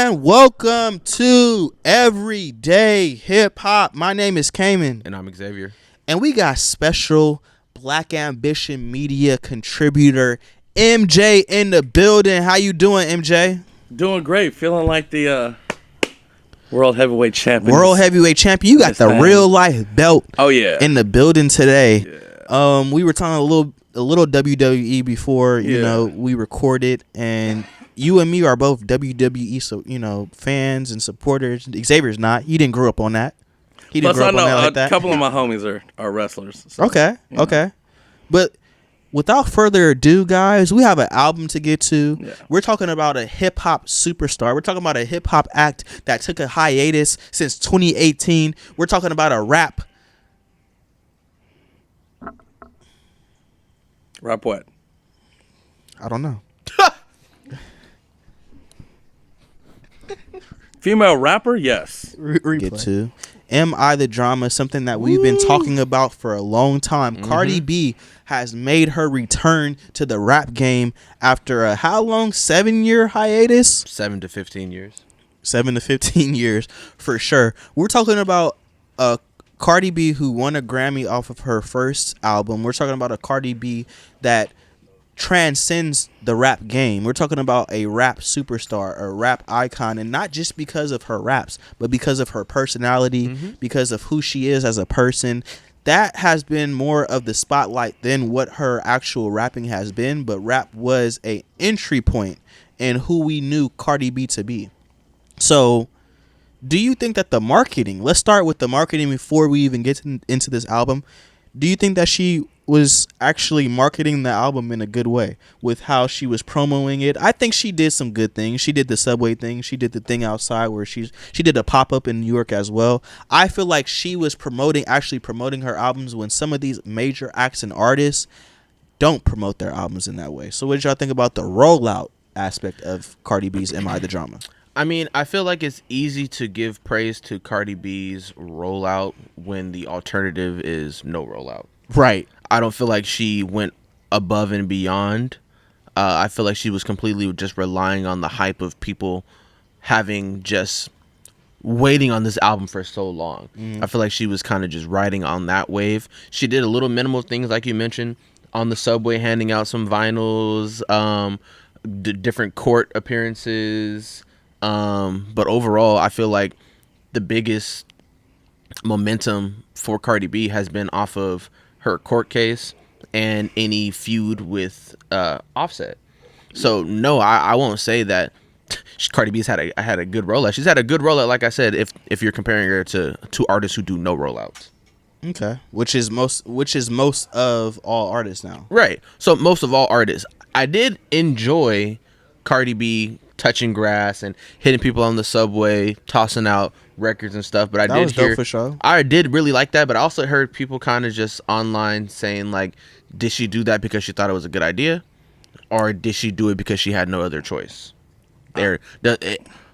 and welcome to Everyday Hip Hop. My name is Cayman. And I'm Xavier. And we got special Black Ambition Media contributor MJ in the building. How you doing, MJ? Doing great. Feeling like the world heavyweight champion. World heavyweight champion. You got the real life belt. Oh yeah. In the building today. Yeah. We were talking a little WWE before we recorded, and you and me are both WWE fans and supporters. Xavier's not. He didn't grow up on that. He didn't grow up on that like that. A couple of my homies are wrestlers. So, okay. But without further ado, guys, we have an album to get to. Yeah. We're talking about a hip hop superstar. We're talking about a hip hop act that took a hiatus since 2018. We're talking about a rap. Rap what? I don't know. Female rapper? Yes. Get to. Am I the Drama? Something that we've been talking about for a long time. Mm-hmm. Cardi B has made her return to the rap game after a how long? 7-year hiatus? 7 to 15 years. 7 to 15 years for sure. We're talking about Cardi B who won a Grammy off of her first album. We're talking about a Cardi B that transcends the rap game. We're talking about a rap superstar, a rap icon, and not just because of her raps, but because of her personality, because of who she is as a person. That has been more of the spotlight than what her actual rapping has been, but rap was a entry point in who we knew Cardi B to be. So, do you think that the marketing, let's start with the marketing before we even get into this album. Do you think that she was actually marketing the album in a good way with how she was promoting it? I think she did some good things. She did the subway thing. She did the thing outside where she did a pop-up in New York as well. I feel like she was actually promoting her albums when some of these major acts and artists don't promote their albums in that way. So what did y'all think about the rollout aspect of Cardi B's Am I the Drama? I mean, I feel like it's easy to give praise to Cardi B's rollout when the alternative is no rollout. Right. I don't feel like she went above and beyond. I feel like she was completely just relying on the hype of people having just waiting on this album for so long. I feel like she was kind of just riding on that wave. She did a little minimal things like you mentioned on the subway, handing out some vinyls, different court appearances. But overall, I feel like the biggest momentum for Cardi B has been off of her court case and any feud with Offset. So no, I won't say that Cardi B's had a good rollout. She's had a good rollout, like I said, if you're comparing her to two artists who do no rollouts. Okay. Which is most of all artists now. Right. So most of all artists. I did enjoy Cardi B touching grass and hitting people on the subway, tossing out records and stuff, but that was dope for sure. I did really like that, but I also heard people kind of just online saying like, did she do that because she thought it was a good idea, or did she do it because she had no other choice?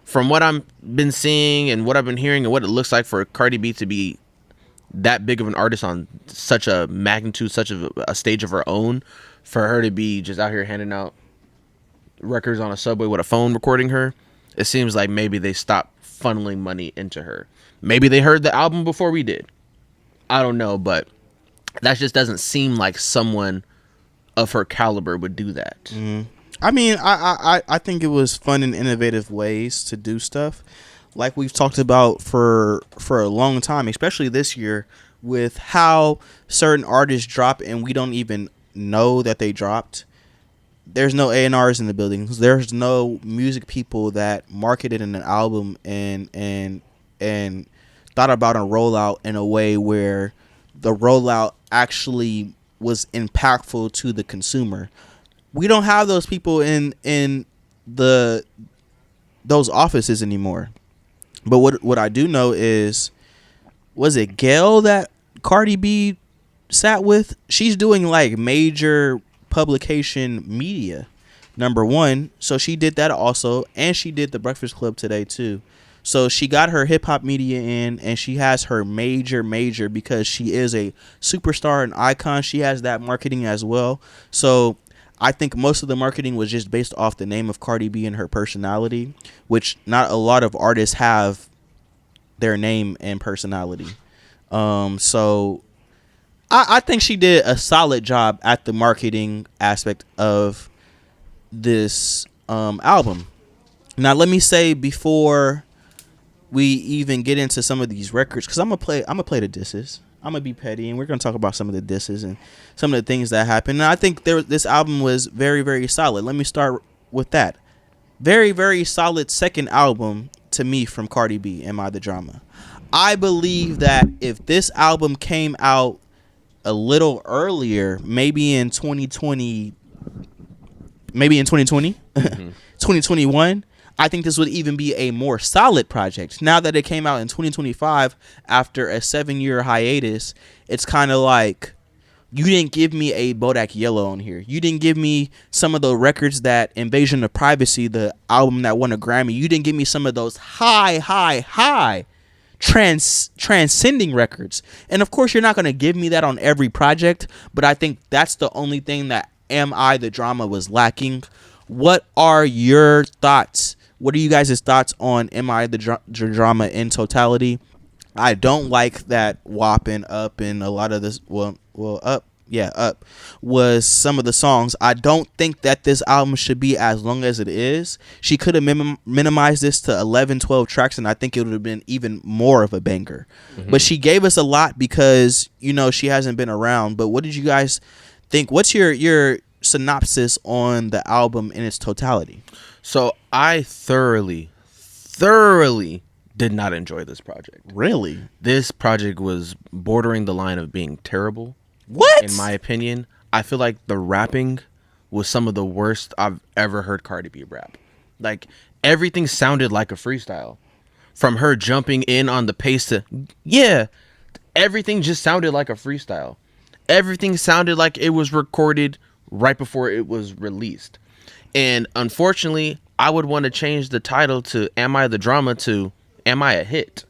From what I've been seeing and what I've been hearing and what it looks like for Cardi B to be that big of an artist on such a magnitude, such a stage of her own, for her to be just out here handing out records on a subway with a phone recording her, it seems like maybe they stopped funneling money into her. Maybe they heard the album before we did. I don't know, but that just doesn't seem like someone of her caliber would do that. Mm-hmm. I mean, I think it was fun and innovative ways to do stuff, like we've talked about for a long time, especially this year with how certain artists drop and we don't even know that they dropped. There's no A&Rs in the buildings. There's no music people that marketed an album and thought about a rollout in a way where the rollout actually was impactful to the consumer. We don't have those people in those offices anymore. But what I do know is, was it Gail that Cardi B sat with? She's doing like major publication media, number one, so she did that also, and she did the Breakfast Club today too. So she got her hip hop media in, and she has her major because she is a superstar and icon. She has that marketing as well. So I think most of the marketing was just based off the name of Cardi B and her personality, which not a lot of artists have their name and personality. So I think she did a solid job at the marketing aspect of this album. Now, let me say before we even get into some of these records, because I'm gonna play the disses. I'm gonna be petty, and we're gonna talk about some of the disses and some of the things that happened. And I think this album was very, very solid. Let me start with that. Very, very solid second album to me from Cardi B, Am I the Drama? I believe that if this album came out a little earlier, maybe in 2020, 2021, I think this would even be a more solid project. Now that it came out in 2025 after a 7-year hiatus, it's kind of like you didn't give me a Bodak Yellow on here. You didn't give me some of the records that Invasion of Privacy, the album that won a Grammy. You didn't give me some of those high transcending records. And of course, you're not going to give me that on every project, but I think that's the only thing that Am I the Drama was lacking. What are your thoughts? What are you guys' thoughts on Am I the Drama in totality? I don't like that WAP and Up and a lot of this. Up was some of the songs. I don't think that this album should be as long as it is. She could have minimized this to 11, 12 tracks, and I think it would have been even more of a banger. But she gave us a lot because, she hasn't been around. But what did you guys think? What's your synopsis on the album in its totality? So I thoroughly did not enjoy this project. Really? This project was bordering the line of being terrible. What? In my opinion, I feel like the rapping was some of the worst I've ever heard Cardi B rap. Like, everything sounded like a freestyle. From her jumping in on the pace to, everything just sounded like a freestyle. Everything sounded like it was recorded right before it was released. And unfortunately, I would want to change the title to Am I the Drama to Am I a Hit?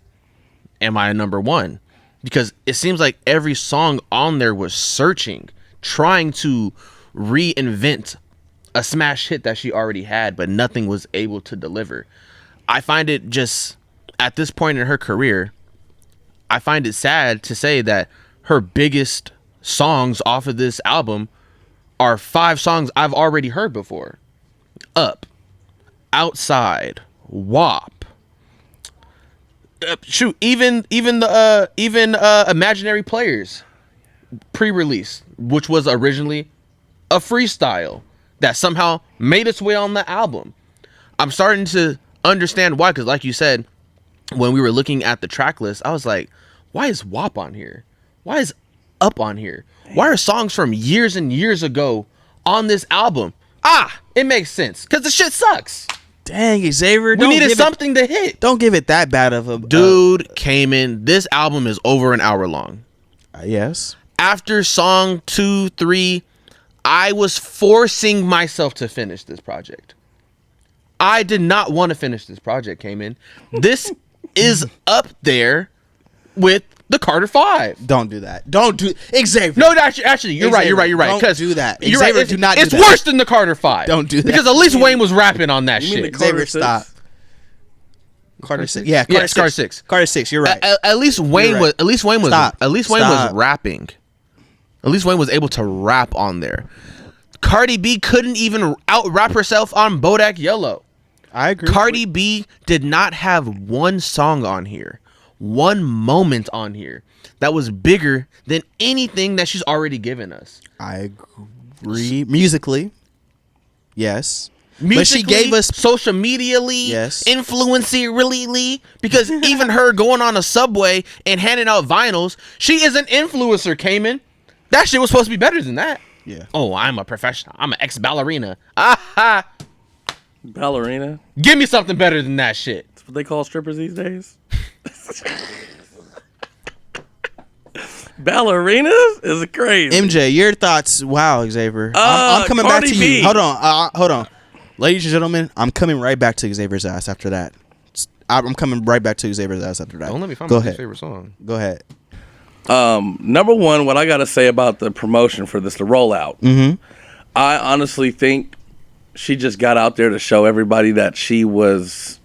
Am I a number one? Because it seems like every song on there was searching, trying to reinvent a smash hit that she already had, but nothing was able to deliver. I find it just, at this point in her career, I find it sad to say that her biggest songs off of this album are 5 songs I've already heard before. Up, Outside, WAP. Even Imaginary Players pre-release, which was originally a freestyle that somehow made its way on the album. I'm starting to understand why, because like you said, when we were looking at the track list, I was like, why is WAP on here? Why is Up on here? Why are songs from years and years ago on this album? It makes sense, because the shit sucks. Dang, Xavier. We needed something to hit. Don't give it that bad of a... Dude came in. This album is over an hour long. Yes. After song 2, 3, I was forcing myself to finish this project. I did not want to finish this project, Cayman. This is up there with the Carter 5. Don't do that. Don't do... Xavier. No, actually, you're right. Don't do that. You're Xavier, right. do not do it's that. worse than the Carter 5. Don't do that. Because at least Wayne was rapping on that You mean shit. the Carter Xavier, 6? stop. Carter 6. Yeah, Carter 6. Carter 6. You're right. At least Wayne right. was. At least Wayne was. Stop. At least Wayne Stop. was rapping. At least Wayne was able to rap on there. Cardi B couldn't even out rap herself on Bodak Yellow. I agree. Cardi B did not have one song on here, one moment on here that was bigger than anything that she's already given us. I agree. Musically, yes. Musically, but she gave us social medially, yes, influencerly, because even her going on a subway and handing out vinyls, she is an influencer, Cayman. That shit was supposed to be better than that. Yeah. Oh, I'm a professional. I'm an ex-ballerina. Aha! Ballerina? Give me something better than that shit. That's what they call strippers these days? Ballerinas is crazy. MJ, your thoughts? Wow, Xavier. I'm coming back Cardi to B. you. Hold on. Ladies and gentlemen, I'm coming right back to Xavier's ass after that. I'm coming right back to Xavier's ass after that. Don't let me find Go my ahead. favorite song. Go ahead. Number one, what I gotta say about the promotion for this, the rollout. Mm-hmm. I honestly think she just got out there to show everybody that she was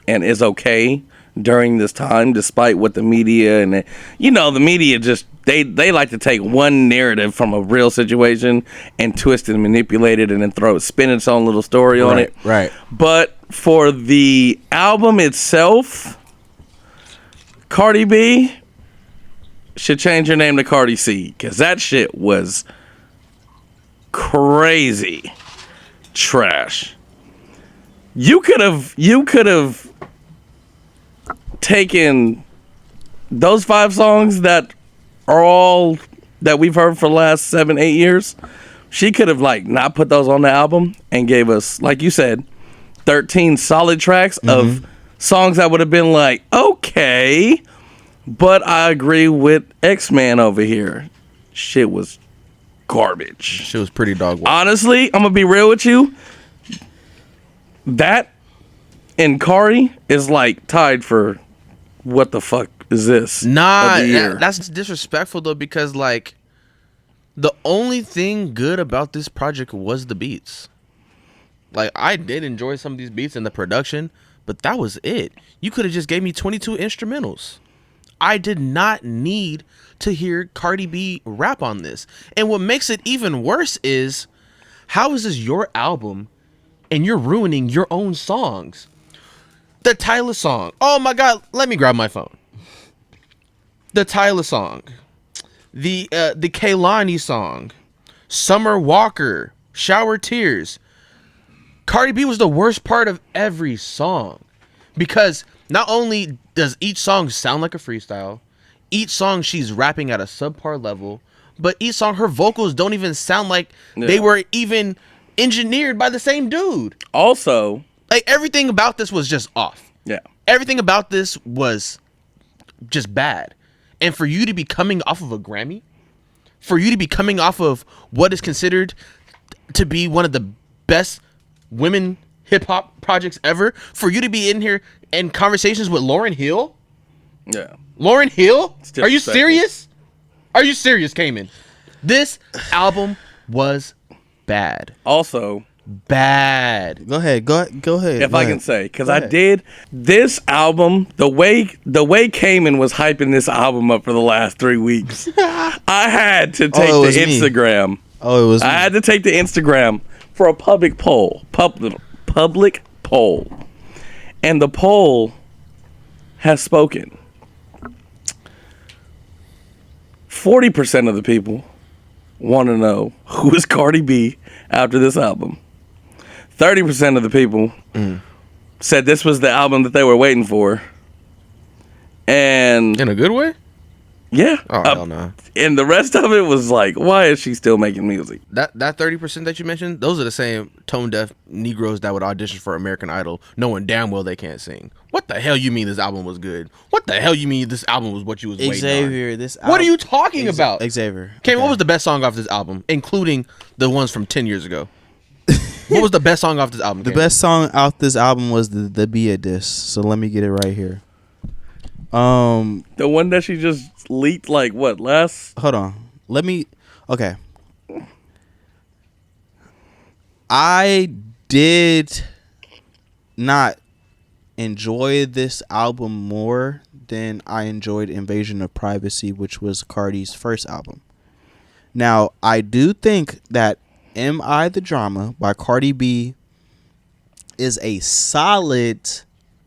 and is okay during this time, despite what the media and the media just they like to take one narrative from a real situation and twist it and manipulate it and then spin its own little story on it. Right. But for the album itself, Cardi B should change her name to Cardi C, because that shit was crazy trash. You could have taken those 5 songs that are all that we've heard for the last 7-8 years. She could have not put those on the album and gave us, like you said, 13 solid tracks of songs that would have been okay. But I agree with X-Man over here. Shit was garbage. Shit was pretty dog water. Honestly, I'm gonna be real with you. That and Cardi is tied for what the fuck is this? Nah, of the year. that's disrespectful though, because the only thing good about this project was the beats. I did enjoy some of these beats and the production, but that was it. You could have just gave me 22 instrumentals. I did not need to hear Cardi B rap on this. And what makes it even worse is, how is this your album and you're ruining your own songs? The Tyler song. Oh my God, let me grab my phone. The Tyler song. The Kehlani song. Summer Walker. Shower Tears. Cardi B was the worst part of every song, because not only does each song sound like a freestyle, each song she's rapping at a subpar level, but each song her vocals don't even sound like they were even engineered by the same dude. Also, everything about this was just off. Yeah. Everything about this was just bad. And for you to be coming off of a Grammy, for you to be coming off of what is considered to be one of the best women hip hop projects ever, for you to be in here in conversations with Lauryn Hill? Yeah. Lauryn Hill? Are you disrespectful. serious? Are you serious, Cayman? This album was bad. Also, Bad. Go ahead. if I can say, because I did this album, the way Cayman was hyping this album up for the last 3 weeks, I had to take it was the me. Instagram. Oh, it was. I had to take the Instagram for a public poll. Public poll. And the poll has spoken. 40% of the people want to know who is Cardi B after this album. 30% of the people said this was the album that they were waiting for. And In a good way? yeah. Oh, hell no. And the rest of it was why is she still making music? That 30% that you mentioned, those are the same tone deaf Negroes that would audition for American Idol, knowing damn well they can't sing. What the hell you mean this album was good? What the hell you mean this album was what you was waiting on? Xavier, this. What are you talking about? Xavier. Okay, what was the best song off this album, including the ones from 10 years ago? What was the best song off this album? The Cam? best song out this album was the Bia disc. So let me get it right here. The one that she just leaked last? Hold on. Let me. Okay. I did not enjoy this album more than I enjoyed Invasion of Privacy, which was Cardi's first album. Now, I do think that Am I the Drama by Cardi B is a solid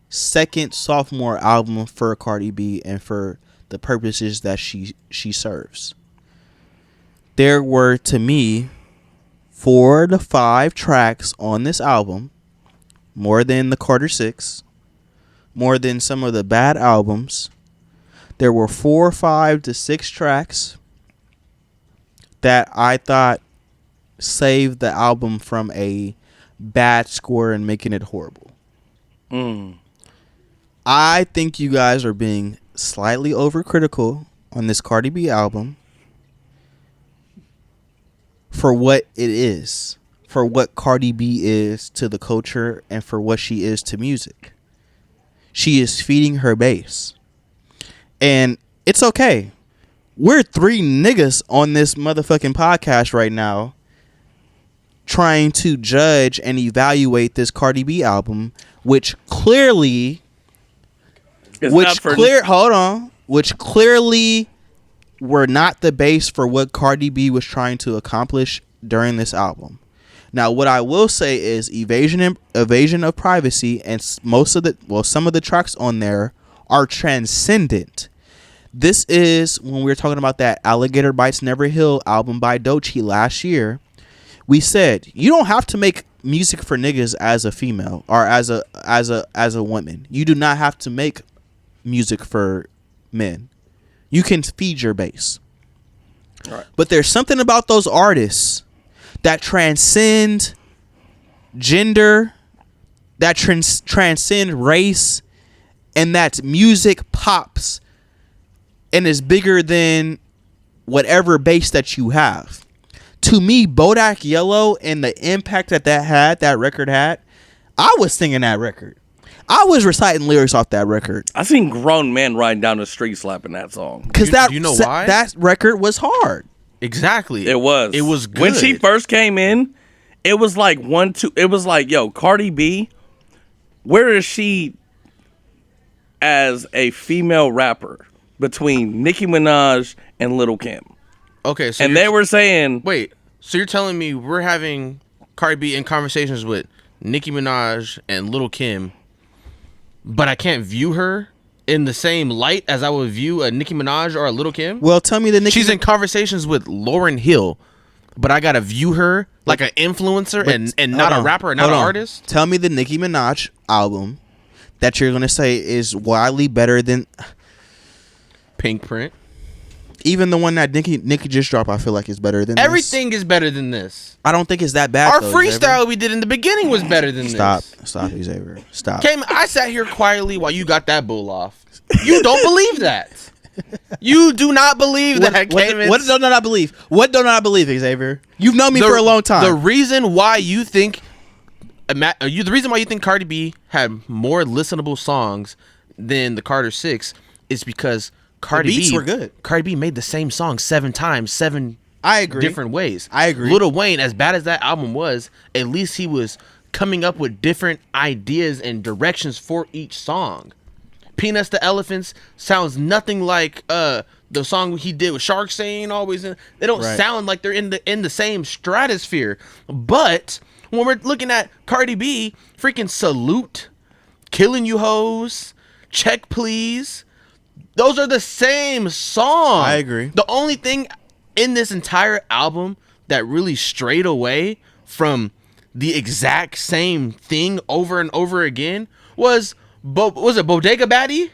second sophomore album for Cardi B and for the purposes that she serves. There were, to me, 4 to 5 tracks on this album, more than the Carter 6, more than some of the bad albums. There were 4, 5 to 6 tracks that I thought saved the album from a bad score and making it horrible. I think you guys are being slightly overcritical on this Cardi B album for what it is, for what Cardi B is to the culture and for what she is to music. She is feeding her base. And it's okay. We're 3 niggas on this motherfucking podcast right now trying to judge and evaluate this Cardi B album, which clearly, which clearly were not the base for what Cardi B was trying to accomplish during this album. Now, what I will say is evasion of privacy, and some of the tracks on there are transcendent. This is when we were talking about that Alligator Bites Never Heal album by Doechii last year. We said you don't have to make music for niggas as a female or as a woman. You do not have to make music for men. You can feed your base. All right. But there's something about those artists that transcend gender, that transcend race, and that music pops and is bigger than whatever base that you have. To me, Bodak Yellow and the impact that record had, I was singing that record. I was reciting lyrics off that record. I seen grown men riding down the street slapping that song. Because you know why? That record was hard. Exactly. It was. It was good. When she first came in, it was like it was like, yo, Cardi B, where is she as a female rapper between Nicki Minaj and Lil' Kim? Okay, so and they were saying, wait, so you're telling me we're having Cardi B in conversations with Nicki Minaj and Lil' Kim, but I can't view her in the same light as I would view a Nicki Minaj or a Lil' Kim? Well, tell me she's in conversations with Lauryn Hill, but I gotta view her like an influencer and not a rapper and not an artist? Tell me the Nicki Minaj album that you're gonna say is widely better than Pink Print. Even the one that Nicki just dropped, I feel like is better than everything is better than this. I don't think it's that bad. Our freestyle we did in the beginning was better than this. Stop, Xavier. Stop. I sat here quietly while you got that bull off. You don't believe that. You do not believe that. What do not believe? What do not believe, Xavier? You've known me for a long time. The reason why you think Cardi B had more listenable songs than the Carter 6 is because Cardi the beats B were good. Cardi B made the same song 7 times, I agree. different ways. I agree. Lil Wayne, as bad as that album was, at least he was coming up with different ideas and directions for each song. Peanuts to Elephants sounds nothing like the song he did with Shark saying always. They don't sound like they're in the same stratosphere. But when we're looking at Cardi B, freaking Salute, Killing You Hoes, Check Please, those are the same song. I agree. The only thing in this entire album that really strayed away from the exact same thing over and over again was it Bodega Baddie?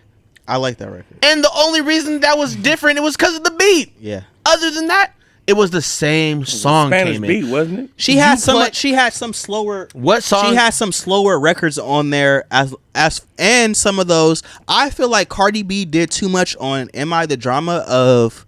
I like that record. And the only reason that was different, it was because of the beat. Yeah. Other than that, it was the same song. Spanish beat, wasn't it? She had some slower. What song? She had some slower records on there and some of those. I feel like Cardi B did too much on "Am I the Drama" of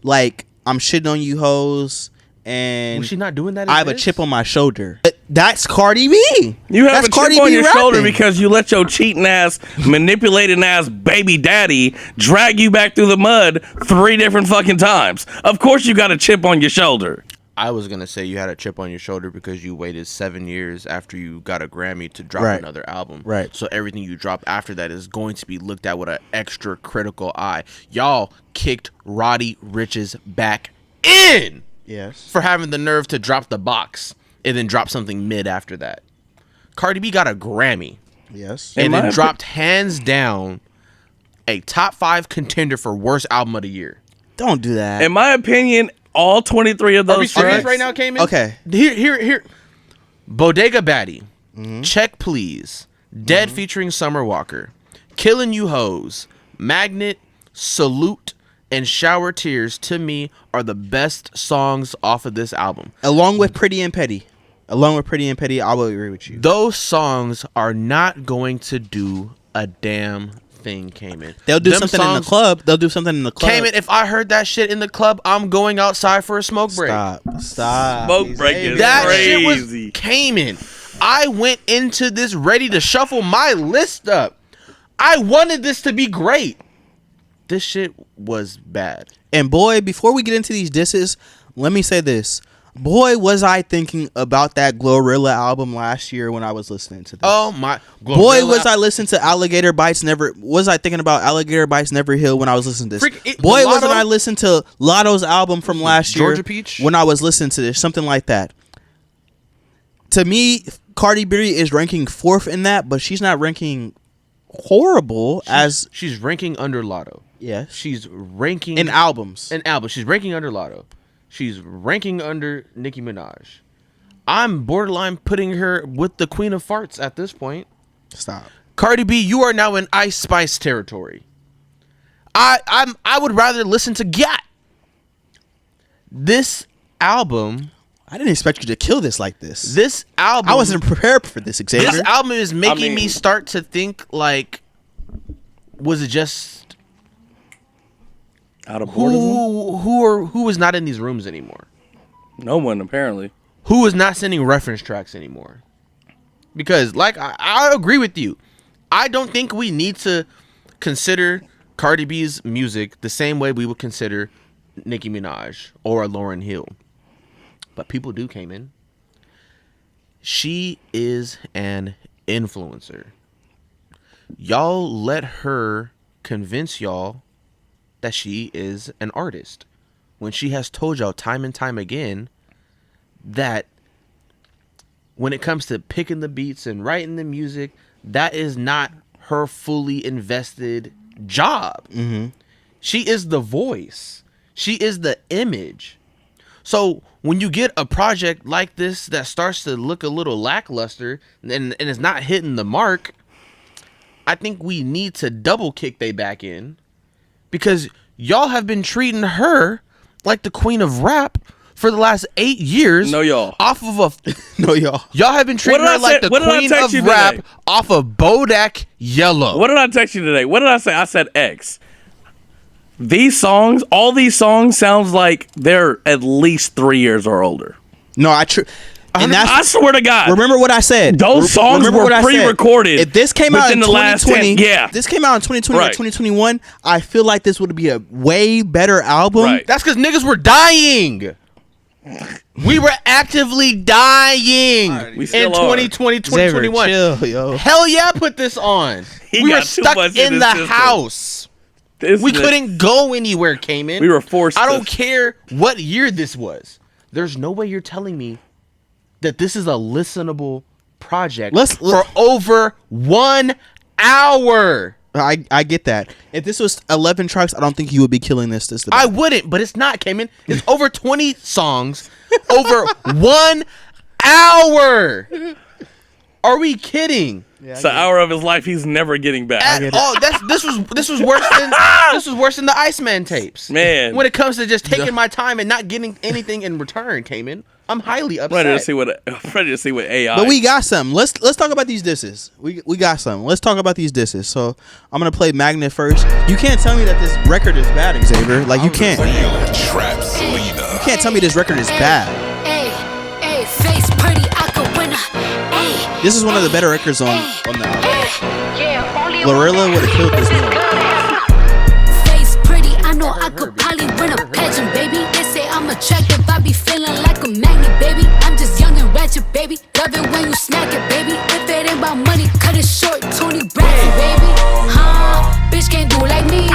like I'm shitting on you hoes. And was she not doing that? I have a chip on my shoulder. That's Cardi B. You have a chip on your shoulder because you let your cheating ass, manipulating ass baby daddy drag you back through the mud 3 different fucking times. Of course you got a chip on your shoulder. I was going to say you had a chip on your shoulder because you waited 7 years after you got a Grammy to drop another album. Right. So everything you drop after that is going to be looked at with an extra critical eye. Y'all kicked Roddy Ricch's back in. Yes. For having the nerve to drop the box and then drop something mid after that. Cardi B got a Grammy. Yes. And then dropped hands down a top 5 contender for worst album of the year. Don't do that. In my opinion, all 23 of those tracks right now came in. Okay. Here. Bodega Baddie, Check Please, Dead featuring Summer Walker, Killing You Hoes, Magnet, Salute, and Shower Tears to me are the best songs off of this album. Along with Pretty and Petty, I will agree with you. Those songs are not going to do a damn thing, Cayman. They'll do something in the club. Cayman, if I heard that shit in the club, I'm going outside for a smoke break. Stop. Smoke break is that crazy. Shit was Cayman. I went into this ready to shuffle my list up. I wanted this to be great. This shit was bad. And boy, before we get into these disses, let me say this. Boy, was I thinking about that Glorilla album last year when I was listening to this. Oh my! Boy, was I listening to Alligator Bites Never. Was I thinking about Alligator Bites Never Heal when I was listening to this? Boy, wasn't I listening to Lotto's album from last year, Georgia Peach, when I was listening to this, something like that. To me, Cardi B is ranking 4th in that, but she's not ranking horrible she's ranking under Lotto. Yes, she's ranking in albums. She's ranking under Lotto. She's ranking under Nicki Minaj. I'm borderline putting her with the Queen of Farts at this point. Stop. Cardi B, you are now in Ice Spice territory. I would rather listen to Gat. This album, I didn't expect you to kill this like this. This album, I wasn't prepared for this, Xavier. This album is making me start to think like, was it just out of boredom? Who is not in these rooms anymore? No one, apparently. Who is not sending reference tracks anymore? Because, like, I agree with you. I don't think we need to consider Cardi B's music the same way we would consider Nicki Minaj or Lauryn Hill. But people do came in. She is an influencer. Y'all let her convince y'all that she is an artist when she has told y'all time and time again that when it comes to picking the beats and writing the music, that is not her fully invested job. Mm-hmm. She is the voice. She is the image. So when you get a project like this that starts to look a little lackluster and is not hitting the mark, I think we need to double kick they back in, because y'all have been treating her like the queen of rap for the last 8 years. No, y'all. Off of a no, y'all. Y'all have been treating her like the queen of rap off of Bodak Yellow. What did I text you today? What did I say? I said X. These songs, all these songs, sounds like they're at least 3 years or older. No, I swear to God. Remember what I said. Those songs were pre-recorded. If this came out in 2020, yeah. This came out in 2020 or 2021, I feel like this would be a way better album. Right. That's because niggas were dying. We were actively dying in 2020, 2021. Xavier, chill, yo. Hell yeah, put this on. We were stuck in the house. We couldn't go anywhere, Cayman. We were forced. I don't care what year this was. There's no way you're telling me that this is a listenable project for over 1 hour. I get that. If this was 11 tracks, I don't think you would be killing this. I wouldn't, but it's not, Cayman. It's over 20 songs, over 1 hour. Are we kidding? Yeah, it's an hour of his life he's never getting back. This was worse than the Iceman tapes. Man, when it comes to just taking my time and not getting anything in return, Cayman, I'm highly upset. Ready to see what AI. But we got some. Let's talk about these disses. We got some. Let's talk about these disses. So I'm gonna play Magnet first. You can't tell me that this record is bad, Xavier. Like you can't. You can't tell me this record is bad. This is one of the better records on the album. Glorilla would have killed this one. Face pretty, I know I could probably win a pageant, baby. They say I'm attractive, I be feeling like a magnet, baby. I'm just young and ratchet, baby. Love it when you snack it, baby. If it ain't about money, cut it short, Tony Braxton, baby. Bitch can't do like me.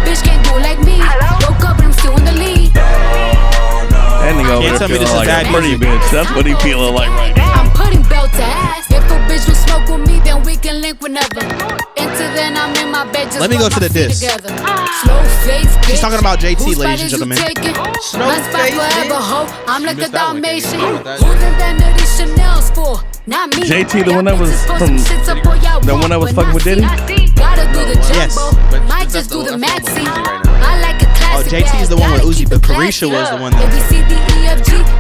Bitch can't do like me. Woke up and I'm still in the lead. That nigga over tell me this is like bad a pretty music. bitch. That's what he feeling like right now. I'm putting belt to ass. If a bitch will smoke with me, then we can link whenever. Until then, I'm in my bed just let me go to the diss. Slow face, bitch. She's talking about JT, ladies and gentlemen. My spot forever, ho. I'm like a Dalmatian. Who done that these Chanel's for? Not me. JT, the one that was from the one that was fucking with Diddy. Gotta do the jumbo. Yes. Might just do the maxi. I like a classic. Oh, JT is the one with Uzi, but Carisha was the one that.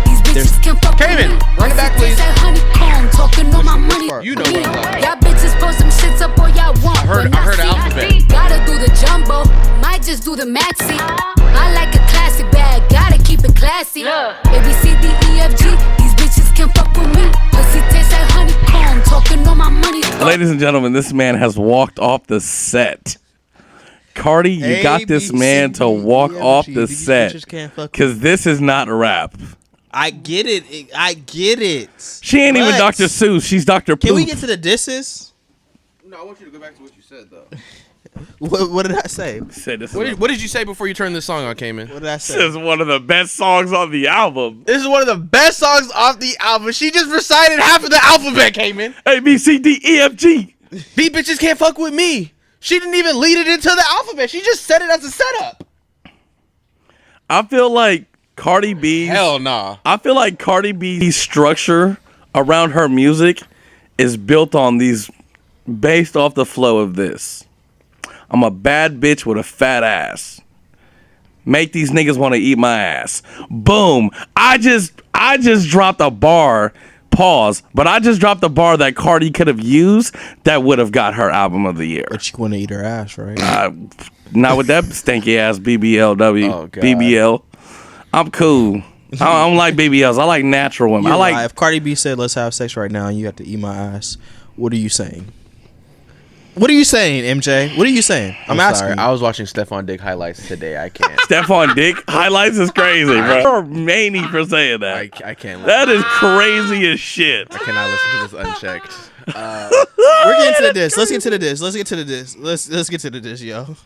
These bitches can fuck with Cayman, me. run it back, please. Honeycomb, talking on my money. You know what I'm talking about. Y'all bitches post some shits up all y'all want. I heard the alphabet. Gotta do the jumbo. Might just do the maxi. I like a classic bag. Gotta keep it classy. A, B, C, D, E, F, G. These bitches can fuck with me. Pussy tastes like honeycomb. Talking on my money. Ladies and gentlemen, this man has walked off the set. Cardi, you got this man to walk off the set, because this is not rap. I get it. I get it. She ain't even But Dr. Seuss. She's Dr. Poop. Can we get to the disses? No, I want you to go back to what you said though. What did I say? Said this, What did you say before you turned this song on, Cayman? What did I this say? is one of the best songs on the album. This is one of the best songs off the album. She just recited half of the alphabet, Cayman. A, B, C, D, E, F, G. These bitches can't fuck with me. She didn't even lead it into the alphabet. She just said it as a setup. I feel like Cardi B. Hell nah. I feel like Cardi B's structure around her music is built on these, based off the flow of this. I'm a bad bitch with a fat ass. Make these niggas want to eat my ass. Boom. I just dropped a bar. Pause. But I just dropped a bar that Cardi could have used that would have got her album of the year. But you want to eat her ass, right? Not with that stanky ass BBLW. Oh, God. BBL. I'm cool. I don't like BBLs. I like natural women. You're I like. right. If Cardi B said, "Let's have sex right now," and you have to eat my ass, what are you saying? What are you saying, MJ? What are you saying? I'm asking. Sorry, I was watching Stefan Dick highlights today. I can't. Stefan Dick highlights is crazy, bro. You're many for saying that. I can't. That is crazy as shit. I cannot listen to this unchecked. We're getting to the diss. Let's get to the diss. Let's get to the diss. Let's get to the diss, yo.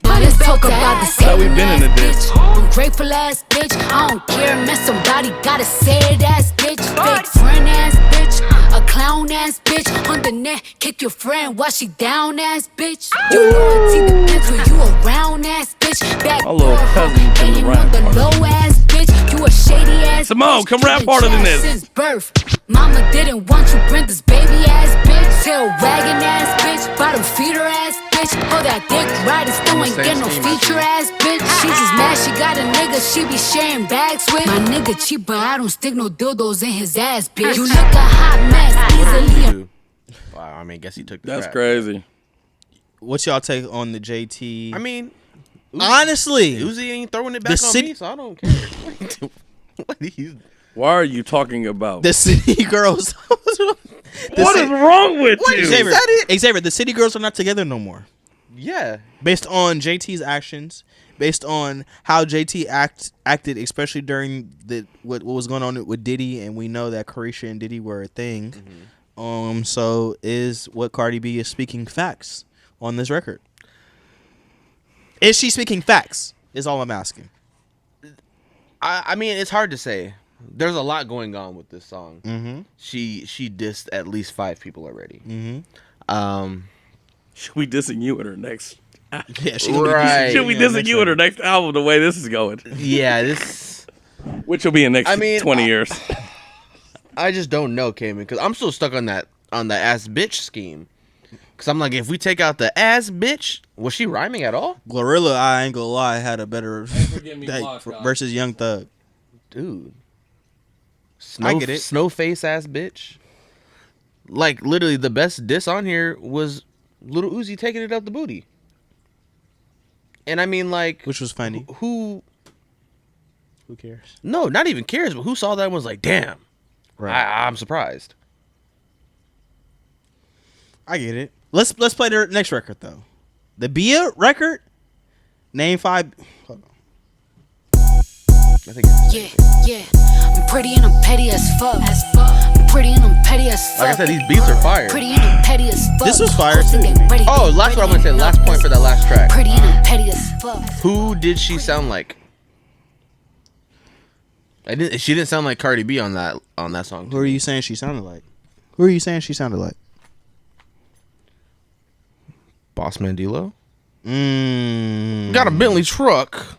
Let's talk about the Thought we've been in the diss. Ungrateful ass bitch. I don't care, man. Somebody gotta say it, ass bitch. Fake friend ass bitch. A clown ass bitch. On the net, kick your friend while she down ass bitch. Your loyalty depends who you around ass bitch. Back My little cousin from hating the on the rap low ass bitch. You a shady ass Simone, bitch. come rap Keeping harder than trash this. Since birth. Mama didn't want you, Brenda's baby ass bitch. Tail wagging ass bitch. Bottom feeder ass bitch. Oh, that dick rider still ain't get no feature ass bitch. She just mad she got a nigga she be sharing bags with. My nigga cheap, but I don't stick no dildos in his ass, bitch. You look a hot mess easily. Wow, I mean, guess he took the That's rap. crazy. What's y'all take on the JT? I mean, honestly, Uzi ain't throwing it back The on city- me, so I don't care. What are you? Why are you talking about? the City Girls. What is wrong with you? Xavier, Xavier, the City Girls are not together no more. Yeah. Based on JT's actions, based on how JT acted, especially during what was going on with Diddy, and we know that Carisha and Diddy were a thing. Mm-hmm. So is what Cardi B is speaking facts on this record? Is she speaking facts? Is all I'm asking. I mean, it's hard to say. There's a lot going on with this song. Mm-hmm. She dissed at least 5 people already. Mm-hmm. Should we dissing you in her next? Yeah, she Right. Should we dissing you in her next album the way this is going? Yeah, this. Which will be in the next 20 years. I just don't know, Cayman, because I'm still stuck on that ass bitch scheme. Because I'm like, if we take out the ass bitch, was she rhyming at all? Glorilla, I ain't gonna lie, had a better forget me, that Block God. versus Young Thug. Dude. I get it. Snowface ass bitch. Like, literally, the best diss on here was Lil Uzi taking it up the booty. And I mean, like, Which was funny. who cares? no, not even cares, but who saw that and was like, damn. Right. I'm surprised. I get it. Let's play the next record though. The Bia record. Name 5. Hold on. I think it's Yeah. I'm pretty and I'm petty as fuck. I'm pretty and I'm petty as fuck. like I said, these beats are fire. Pretty and I'm petty as fuck. This was fire, Hoping too. they ready, Oh, they last what I'm ready, gonna say, last point for that last track. Pretty and I'm petty as fuck. Who did she sound like? She didn't sound like Cardi B on that song. Who are you saying she sounded like? Who are you saying she sounded like? Boss Man D-Lo? Mm. Got a Bentley truck.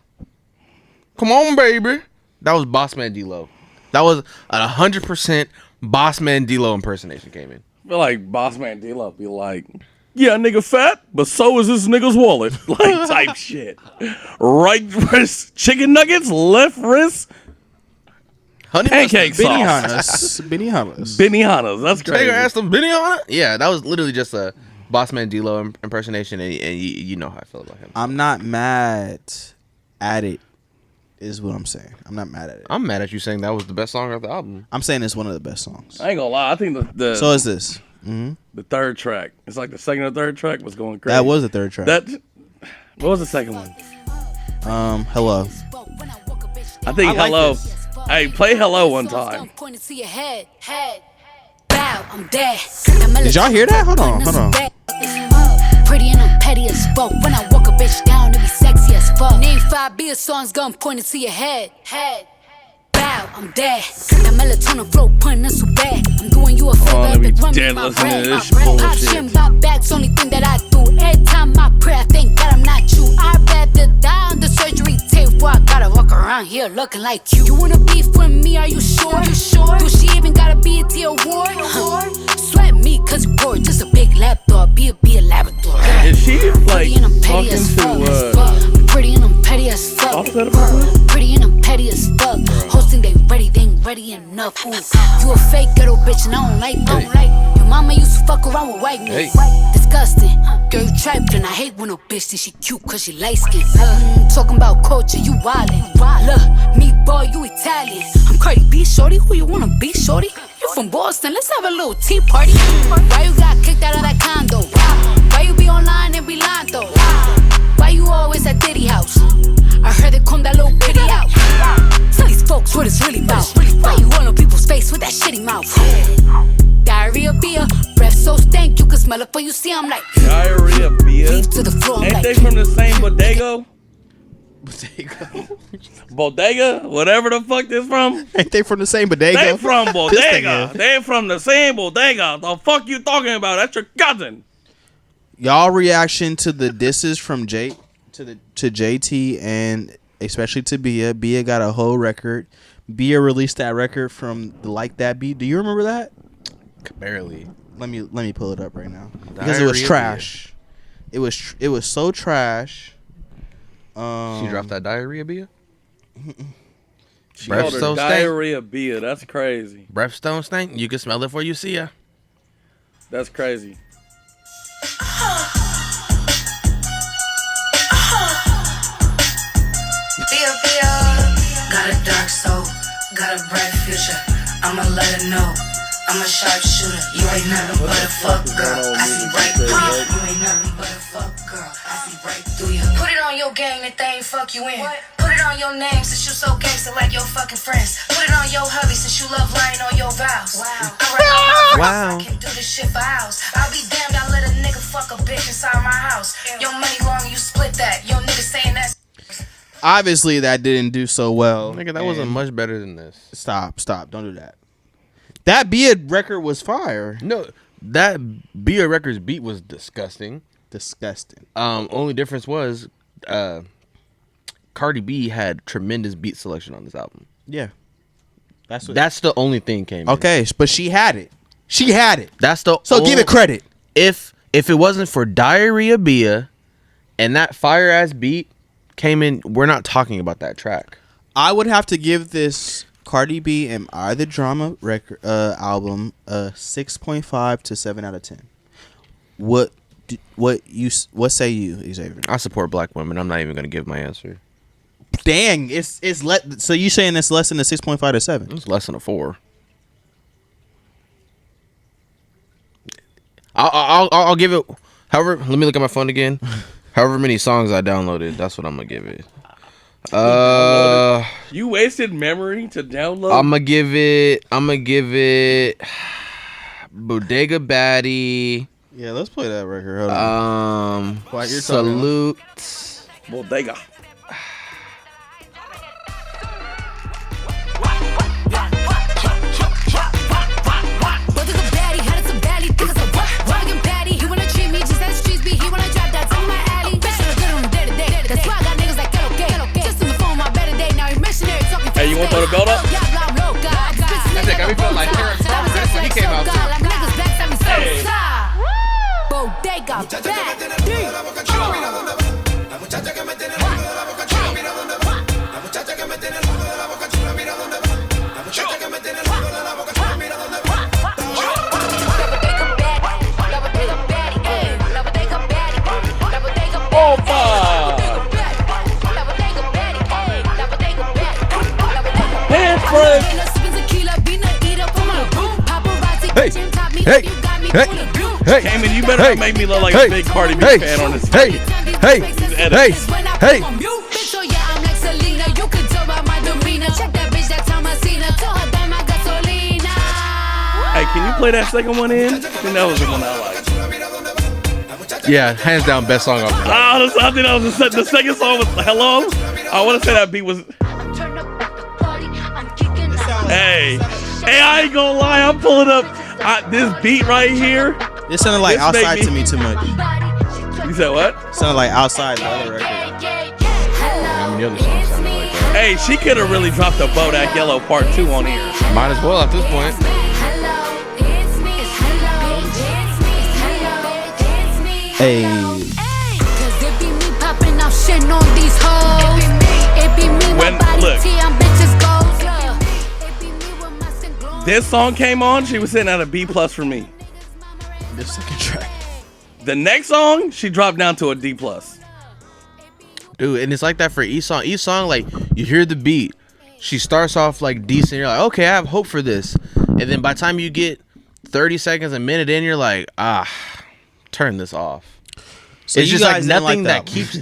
Come on, baby. That was Boss Man D-Lo. That was a 100% Boss Man D-Lo impersonation came in. I feel like Boss Man D-Lo be like, yeah, nigga fat, but so is this nigga's wallet. Like, type shit. Right wrist, chicken nuggets, left wrist, Honey pancake sauce. Benihana's. Benihana's. That's crazy. Nigga asked him Benny on it? Yeah, that was literally just a Boss Man D-Lo impersonation, and you know how I feel about him. I'm not mad at it, is what I'm saying. I'm not mad at it. I'm mad at you saying that was the best song of the album. I'm saying it's one of the best songs. I ain't gonna lie. I think So is this. the third track. It's like the second or third track was going crazy. That was the third track. What was the second one? Hello. I think I like Hello. this. Hey, play Hello one time. Did y'all hear that? Hold on. Pretty and I'm petty as fuck. When I walk a bitch down, it be sexy as fuck. Name 5 beer songs, gun pointed to your head. Bow, I'm dead. That melatonin flow putting us so bad. I'm doing you a favor, let me epic run dead me my listen to bread. this Pop bullshit. shit, about bags, only thing that I do. Every time I pray, I thank God I'm not you. I'd rather die on the surgery table before I gotta walk around here looking like you. You wanna beef with me? Are you sure? Do she even gotta be a T award? Sweat me, cause you bored. Just a big lapdog, be a Labrador. Is she like Pretty and I'm petty talking as fuck. to I'm pretty and I'm petty as fuck. Offset about this? Pretty and I'm petty as fuck. Hosting they ain't ready enough. Ooh. You a fake ghetto bitch and I don't like that. Your mama used to fuck around with white men. Disgusting. Girl, you trapped and I hate when a bitch think she cute cause she light skinned. Talking about culture, you wildin'. Look, me boy, you Italian. I'm Cardi B, shorty. Who you wanna be, shorty? You from Boston, let's have a little tea party. Why you got kicked out of that condo? Why you be online and be lying though? Why you always at Diddy house? I heard they comb that little kitty out. Tell these folks what it's really about. Why you all on people's face with that shitty mouth? Diarrhea beer, breath so stank you can smell it before you see. I'm like Diarrhea beer? leave to the floor. I'm Ain't like they from the same bodega? Bodega? Whatever the fuck this from? Ain't they from the same bodega? They from This bodega. nigga. They from the same bodega. The fuck you talking about? That's your cousin. Y'all reaction to the disses from to JT and especially to Bia. Bia got a whole record. Bia released that record from the Like That Beat. Do you remember that? Barely. Let me pull it up right now because it was Diarrhea trash. It was so trash. She dropped that diarrhea beer? She Breath called her so stank. diarrhea beer. That's crazy. Breath stone stank? You can smell it before you see ya. That's crazy. Got a dark soul, got a bright future. I'ma let her know. I'm a sharpshooter. You ain't nothing but a fuck girl. I see right through you. You ain't nothing but a fuck girl. I see right through you. Put it on your gang that they ain't fuck you in. Put it on your name since you so gangster like your fucking friends. Put it on your hubby since you love lying on your vows. Wow. I can do this shit for hours. I'll be damned, I let a nigga fuck a bitch inside my house. Your money long, you split that. Your nigga saying that's Obviously, that didn't do so well. Nigga, that wasn't and- much better than this. Stop! Don't do that. That Bia record was fire. No, that Bia Records beat was disgusting. Disgusting. Only difference was Cardi B had tremendous beat selection on this album. Yeah. That's the only thing came in. okay, but she had it. She had it. That's the So give it credit. If it wasn't for Diarrhea Bia and that fire ass beat came in, we're not talking about that track. I would have to give this Cardi B and I the Drama record album a 6.5 to 7 out of 10. What say you, Xavier? I support black women. I'm not even gonna give my answer. Dang, so you saying it's less than a 6.5 to 7? It's less than a 4. I'll give it. However, let me look at my phone again. However many songs I downloaded, that's what I'm gonna give it. You wasted memory to download? I'm gonna give it Bodega Baddie. Yeah, let's play that record. Hold on. While you're talking. Salute. Bodega. Bodega baddie, had it some badly, think it's a wagon patty. He wanna treat me just as streets be. He wanna drop that in my alley. Bitch, look good on the day to day. That's why I got niggas like que. Just on the phone, my better day. Now he missionary talking. Hey, you wanna throw the belt up? That's it, got me feeling like Terrence Crawford. That's when he came out too. Hey. Bodega baddie. Hey, Cayman, you better not make me look like a big Cardi B fan on this. Hey, Bitch, oh yeah, I'm like Selena. You can tell by my demeanor. Check that bitch that time I play that second one in? I think that was the one I liked. Yeah, hands down, best song off the album. I think that was the second song was Hello. I want to say that beat was. Hey, I ain't gonna lie. I'm pulling up this beat right here. This sounded like This make Outside me- to me too much. You said what? Sounded like Outside, the other record. The other song sounded like that. Hey, she could have really dropped a Bodak Yellow Part 2 on here. Might as well at this point. Hey, Cause it be me popping off shit on these hoes. It be me When- with body look. tea on bitches goals. It be me with my skin glowing. This song came on, she was sitting at a B+ for me. this second track. The next song, she dropped down to a D+. Dude, and it's like that for each song. Each song, like, you hear the beat. She starts off, like, decent. You're like, okay, I have hope for this. And then by the time you get 30 seconds, a minute in, you're like, turn this off. So It's you just like guys didn't nothing like that keeps...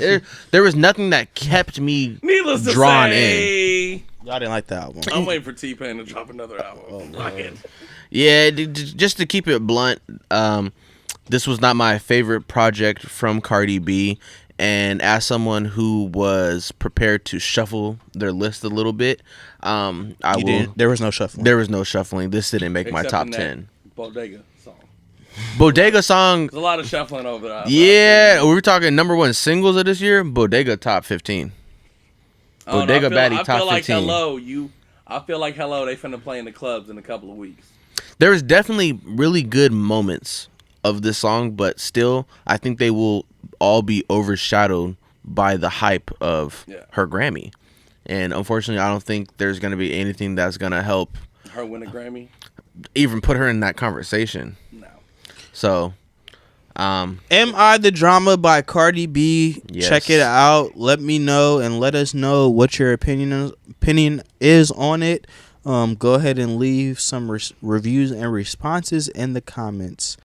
There was nothing that kept me Needless to drawn in. say, Y'all didn't like that album. I'm waiting for T-Pain to drop another album. Fuck it. Yeah, just to keep it blunt, this was not my favorite project from Cardi B. And as someone who was prepared to shuffle their list a little bit, There was no shuffling. There was no shuffling. This didn't make my Except top in that 10. Bodega song. Bodega song, There's a lot of shuffling over there. yeah, we were talking number one singles of this year. Bodega top 15. I don't know, Bodega I feel, Baddie I top feel like 15. I feel like Hello, they finna play in the clubs in a couple of weeks. There was definitely really good moments of this song, but still, I think they will all be overshadowed by the hype of her Grammy. And unfortunately, I don't think there's going to be anything that's going to help Her win a Grammy? even put her in that conversation. No. So, Am I the Drama by Cardi B? Yes. Check it out. Let me know and let us know what your opinion is on it. Go ahead and leave some reviews and responses in the comments.